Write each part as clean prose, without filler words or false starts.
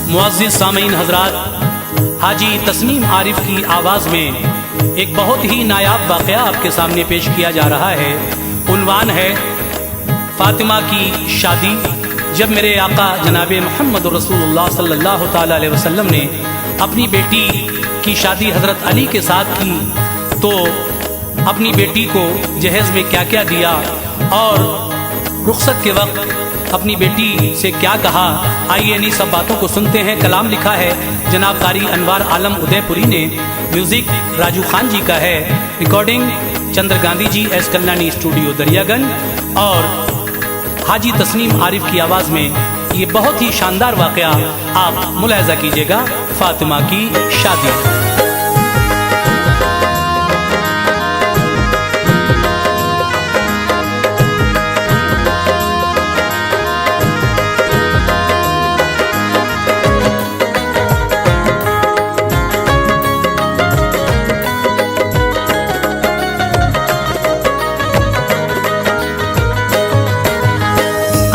मुअज़्ज़िज़ सामीन हज़रात, हाजी तस्नीम आरिफ की आवाज़ में एक बहुत ही नायाब वाक़या आपके सामने पेश किया जा रहा है। उन्वान है फ़ातिमा की शादी। जब मेरे आका जनाब मोहम्मद रसूलुल्लाह सल्लल्लाहु ताला अलैहि वसल्लम ने अपनी बेटी की शादी हज़रत अली के साथ की तो अपनी बेटी को जहेज़ में क्या क्या दिया और रुखसत के वक्त अपनी बेटी से क्या कहा, आइए इन्हीं सब बातों को सुनते हैं। कलाम लिखा है जनाब कारी अनवार आलम उदयपुरी ने, म्यूजिक राजू खान जी का है, recording Chandra Gandhi ji S Kalyani studio Daryaganj और हाजी तस्नीम आरिफ की आवाज़ में ये बहुत ही शानदार वाक़या आप मुलाहिज़ा कीजिएगा। फातिमा की शादी।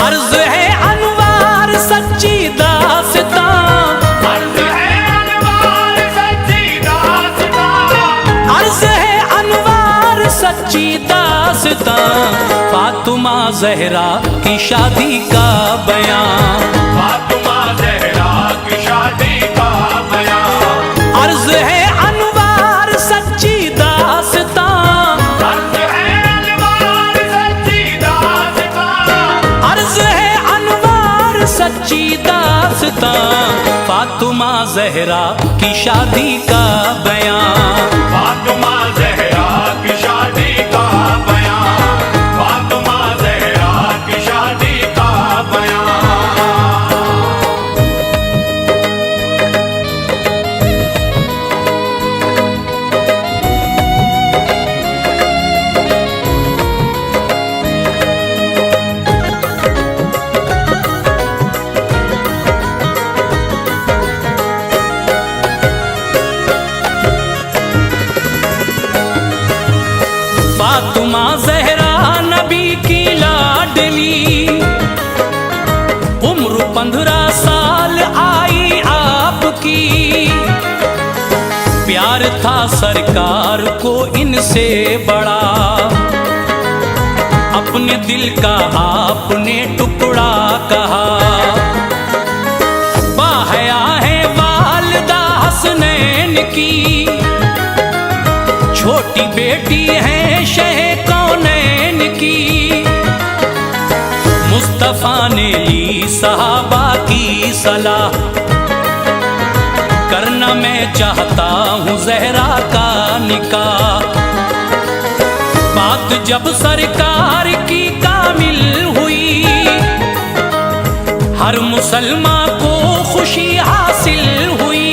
अर्ज़ है अनवार सच्ची दास्तां, अर्ज़ है अनवार सच्ची दास्तां, अर्ज़ है अनवार सच्ची दास्तां, फातिमा ज़हरा की शादी का बयां, फातिमा ज़हरा की शादी का बयां। अर्ज़ है अनवार सच्ची दास्तां, अर्ज़ है अनवार सच्ची दास्तां, अर्ज़ है अनवार सच्ची दास्तां, फातिमा ज़हरा की शादी का बयां, फातिमा ज़हरा की शादी का बयां, फातिमा ज़हरा की शादी का बयां। फातिमा ज़हरा नबी की लाडली, उम्र 15 साल आई आपकी, प्यार था सरकार को इनसे बड़ा, अपने दिल का आपने टुकड़ा कहा। बाहया है वालिदा हसनैन की, छोटी बेटी है शह कौनैन की, मुस्तफा ने ली सहाबा की सलाह, करना मैं चाहता हूँ ज़हरा का निकाह। बात जब सरकार की कामिल हुई, हर मुसलमान को खुशी हासिल हुई,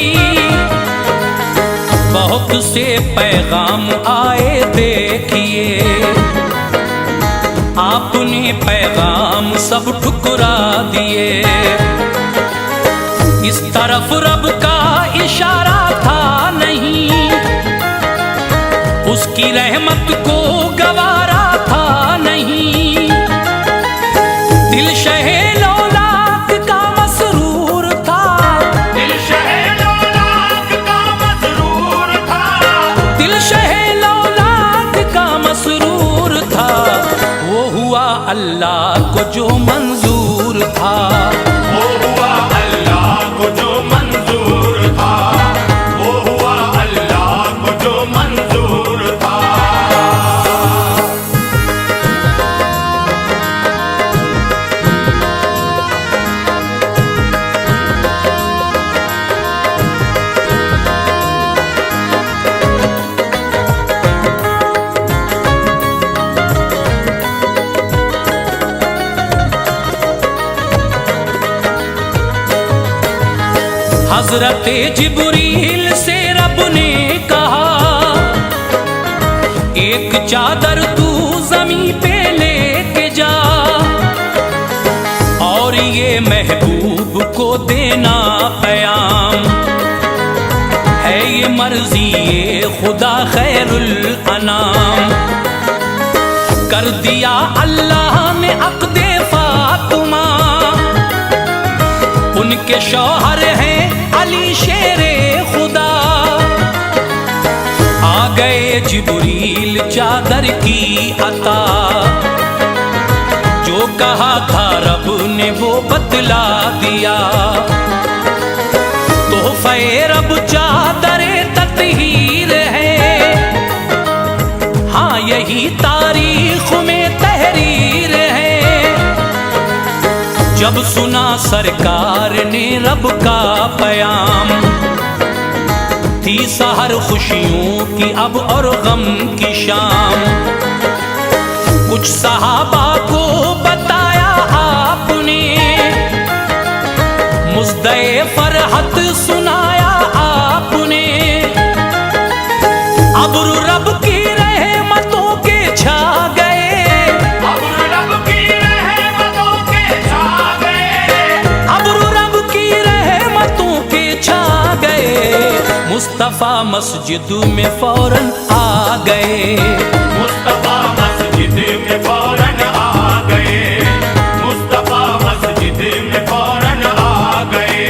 बहुत से पैगाम आए देखिए, आपने पैगाम सब ठुकरा दिए। इस तरफ रब का इशारा था नहीं, उसकी रहमत को गवारा था नहीं, दिल शहे लौलाक का मसरूर था, दिल शहे लौलाक का मसरूर था, दिल शहे लौलाक का मसरूर था, वो हुआ अल्लाह को जो मंजूर था, वो हुआ अल्लाह को जो मंजूर था, वो हुआ अल्लाह को जो मंजूर था। हज़रत जिब्रील से रब ने कहा, एक चादर तू ज़मीं पे लेके जा, और ये महबूब को देना क़याम, है ये मर्ज़ी ये खुदा खैरुल अनाम। कर दिया अल्लाह ने अक़्दे फ़ातिमा, उनके शौहर हैं अली शेरे खुदा। आ गए जिब्रील चादर की अता, जो कहा था रब ने वो बतला दिया। तोहफे रब चादरे तत्हीर है, हाँ यही तारीख में तहरीर है। जब सुना सरकार ने रब का पयाम, थी सहर खुशियों की अब और गम की शाम। कुछ सहाबा को बताया आपने, मुज़्दे फरहत सुनाया आपने। अब्र रब की रहमतों के छा गए, अब्र रब की रहमतों के छा गए, अब्र रब की रहमतों के छा गए। मुस्तफा मस्जिद में फौरन आ गए, मुस्तफा मस्जिद में फौरन आ गए, मुस्तफा मस्जिद में फौरन आ गए।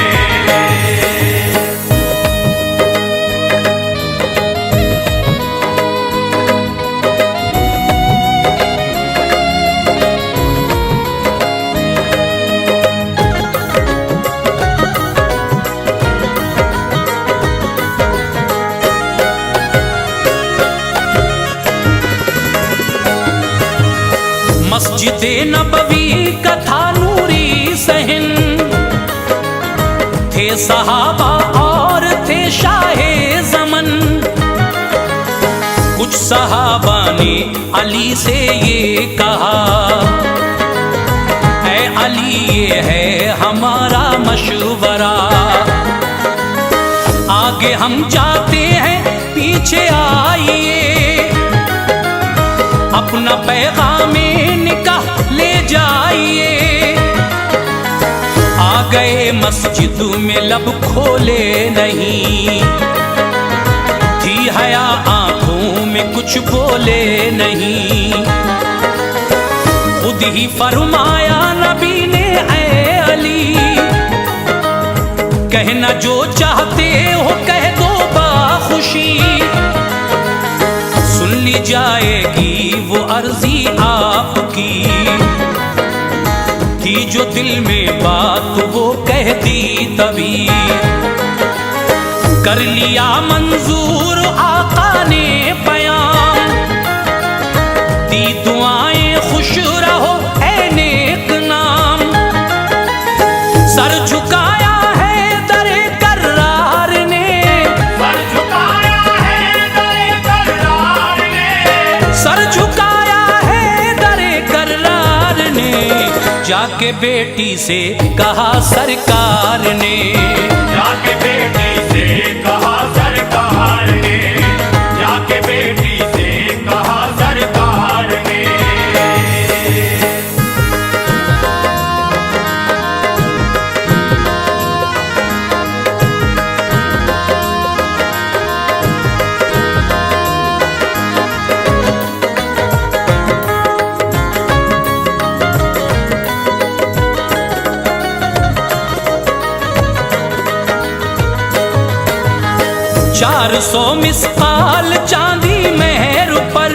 मस्जिदे नबवी का था नूरी सहन, थे सहाबा और थे शाहे ज़मन। कुछ सहाबा ने अली से ये कहा, ऐ अली ये है हमारा मशवरा। आगे हम जाते हैं पीछे आइए, अपना पैगामे निकाह ले जाइए। आ गए मस्जिद में लब खोले नहीं, थी हया आंखों में कुछ बोले नहीं। खुद ही फरमाया नबी ने, ऐ अली कहना जो चाहते हो कह दो बाखुशी। सुन ली जाएगी वो अर्जी आपकी, थी जो दिल में बात वो कह दी तभी। कर लिया मंजूर आका ने बयान, दी दुआएं खुश रहो ऐ नेक नाम। सर झुकाया है दरे करार ने, सर झुकाया है दरे करार ने, सर झुकाया है दरे करार ने। जाके बेटी से कहा सरकार ने, जाके बेटी से कहा सरकार ने, जाके बेटी से कहा सरकार ने। चार 400 मिसकाल चांदी मेहर पर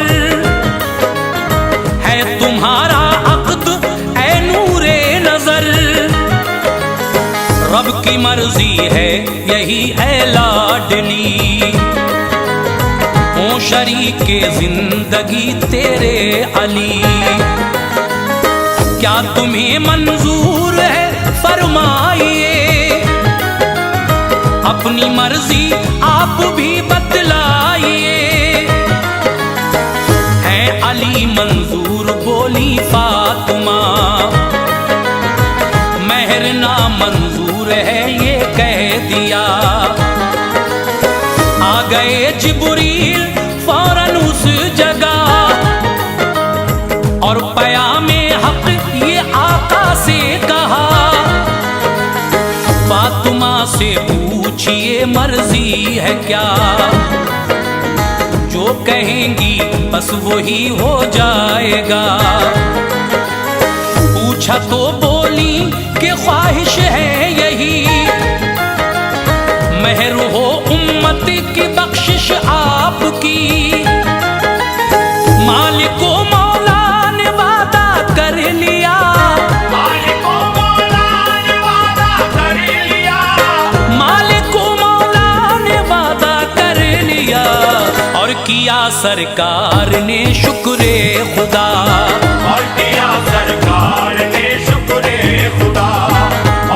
है तुम्हारा अक़्द ऐ नूरे नजर। रब की मर्जी है यही ऐ लाडली, हो शरीके जिंदगी तेरे अली। क्या तुम्हें मंजूर है फरमाइए, अपनी मर्जी आप भी बतलाइए। है अली मंजूर बोली फातिमा, महर ना मंजूर है ये कह दिया। आ गए जिब्रील फौरन उस जगह, और पयामे हक ये आका से कहा। फातिमा से पूछिए मर्जी है क्या, जो कहेंगी बस वही हो जाएगा। पूछा तो बोली कि ख्वाहिश है यही, सरकार ने शुक्रे खुदा, और किया सरकार ने शुक्रे खुदा,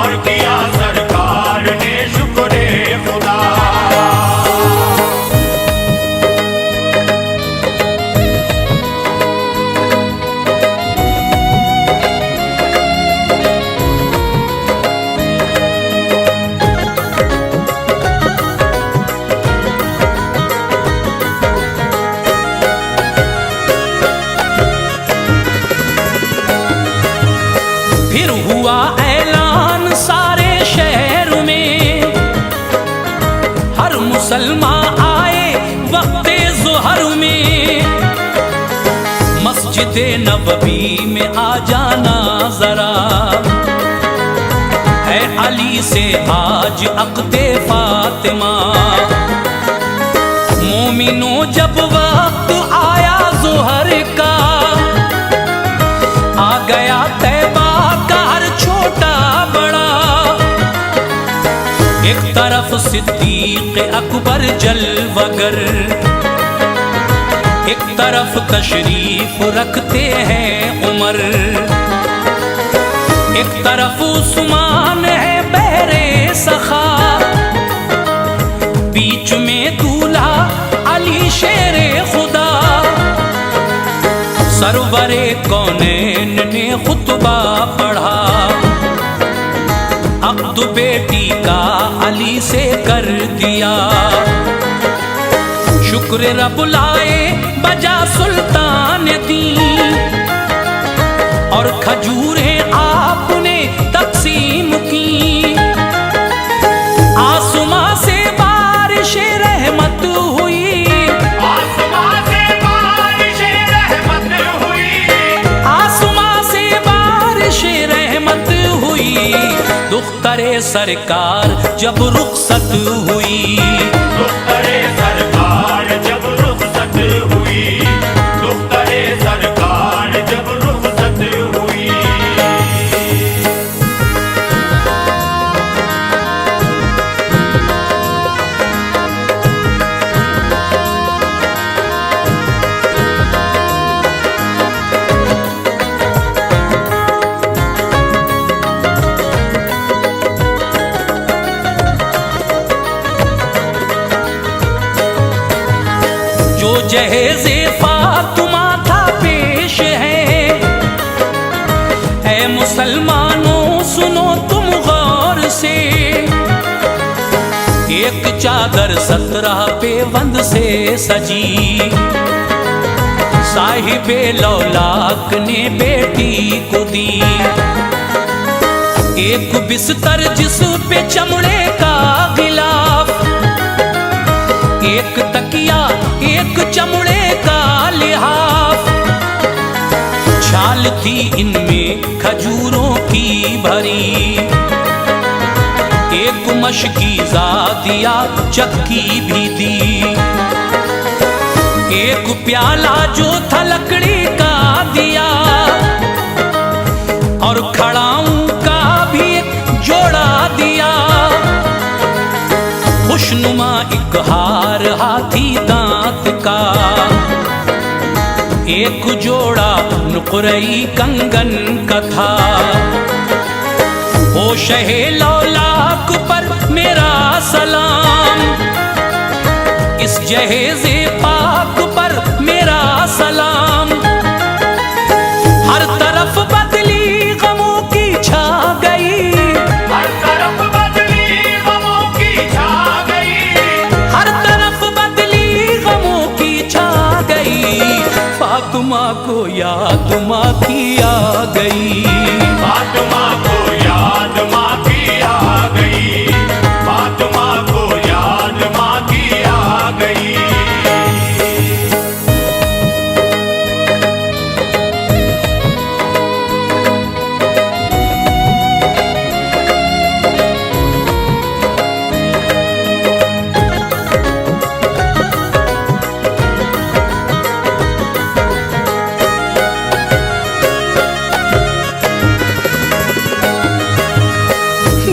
और किया सरकार ने शुक्रे खुदा। फिर हुआ ऐलान सारे शहर में, हर मुसलमान आए वक्ते ज़ुहर में, मस्जिद नबवी में आ जाना जरा, है अली से आज अक़्दे फातिमा। मोमिनों जब वक्त आया ज़ुहर का, आ गया तैबा का हर छोटा बड़ा, एक तरफ सिद्दीक अकबर जलवगर, एक तरफ तशरीफ रखते हैं उमर, एक तरफ उस्मान है बहरे सखा, बीच में दूल्हा अली शेरे खुदा। सरवरे कौनैन ने खुतबा पढ़ा, अब्दु बेटी का अली से कर दिया, शुक्र रब लाए बजा सुल्तान दी, और खजूरें आपने तकसीम की। आसमां से बारिश रहमत हुई, आसमां से बारिश रहमत हुई, आसमां से बारिश रहमत हुई। दुख्तरे सरकार जब रुखसत हुई, दुख्तरे सरकार जब रुखसत हुई, दुख्तरे सरकार जब रुखसत हुई। जो जहेज़े फातिमा था पेश है, ऐ मुसलमानों सुनो तुम गौर से, एक चादर 17 पेवंद से सजी, साहिबे लौलाक ने बेटी को दी, एक बिस्तर जिस पे चमड़े का गिलाफ, एक तकिया एक चमड़े का लिहाफ, छाल थी इनमें खजूरों की भरी, एक मशकीज़ा दिया चक्की भी दी, एक प्याला जो था लकड़ी का दिया, और खड़ाऊं का भी एक जोड़ा दिया, खुशनुमा एक हार हाथी दांत का, एक जोड़ा नुक़रई कंगन का था। ओ शहे लौलाक पर मेरा सलाम, इस जहेज़े पाक पर मेरा सलाम, हर तरफ बदली गमों की छा गई, हर तरफ बदली गमों की छा गई, हर तरफ बदली गमों की छा गई, फातिमा को याद माँ की आ गई, फातिमा को याद माँ की आ गई, फातिमा को याद माँ की आ गई।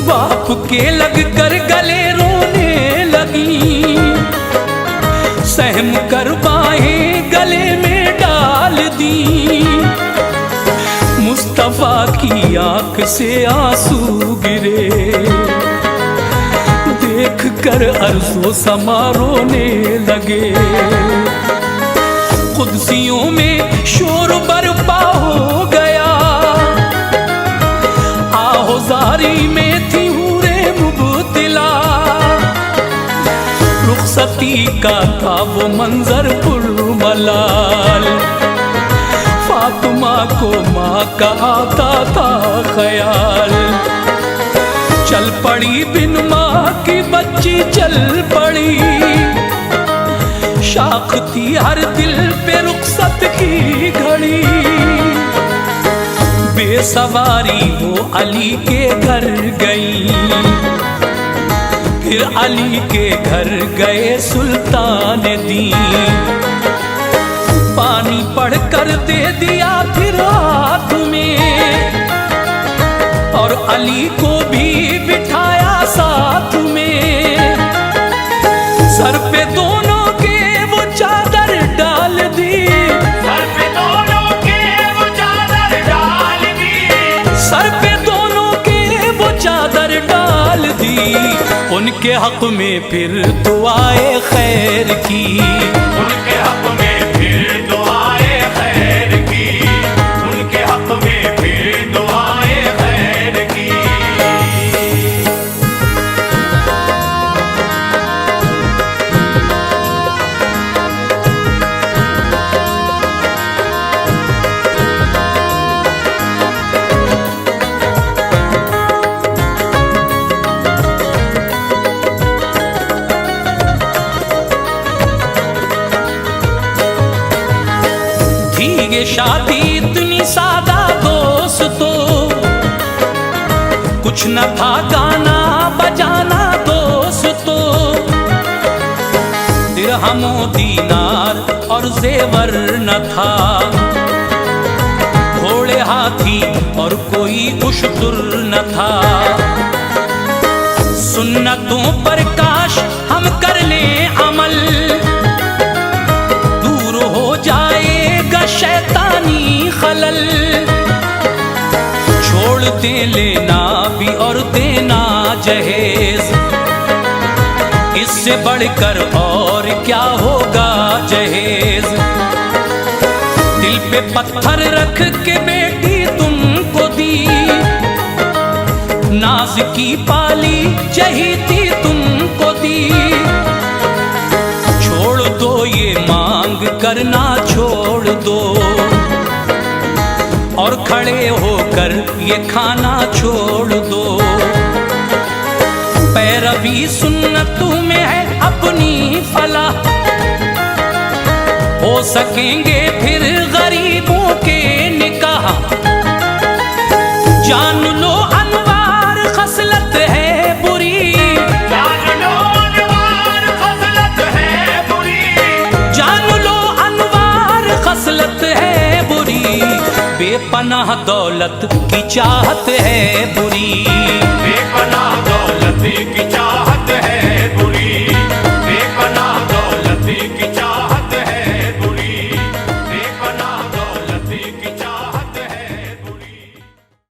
बाप के लग कर गले रोने लगी, सहम कर बाहें मुस्तफा की आंख से आंसू गिरे, देख कर अर्ज़ो समा रोने लगे। कुदसियों में शोर बरपा हो गया, आहोजारी में थी हूरे मुबतला। रुखसती का था वो मंजर पुरमलाल, फातिमा को माँ का आता था ख्याल। चल पड़ी बिन माँ की बच्ची चल पड़ी, शाख थी हर दिल पे रुखसत की घड़ी। बेसवारी वो अली के घर गई, फिर अली के घर गए सुल्तान दी। पानी पढ़कर दे दिया फिर हाथ में, और अली को भी बिठाया साथ में। सर पे दोनों के वो चादर डाल दी, सर पे दोनों के वो चादर डाल दी, सर पे दोनों के वो चादर डाल दी। उनके हक में फिर दुआए खैर की, उनके हक में फिर दुआए खैर की, उनके हक में फिर दुआए खैर की। ये शादी इतनी सादा दोस्तों, कुछ न था गाना बजाना दोस्तों। दिरहमो दीनार और जेवर न था, घोड़े हाथी और कोई उश्तुर न था। सुन्नतों पर काश हम कर लें अमल, दूर हो जाएगा शैतानी खलल। छोड़ दे लेना भी और देना जहेज, इससे बढ़कर और क्या होगा जहेज। दिल पे पत्थर रख के बेटी तुमको दी, नाज की पाली चहीती तुमको दी। छोड़ दो ये मांग करना छोड़ दो, और खड़े होकर ये खाना छोड़ दो। पैरवी सुन्नतों में है अपनी फलाह, हो सकेंगे फिर गरीबों के निकाह। जान लो अनवार खसलत है बुरी, जान लो अनवार खसलत है बुरी, जान लो अनवार खसलत है बुरी। बेपनाह दौलत की चाहत है बुरी, बेपनाह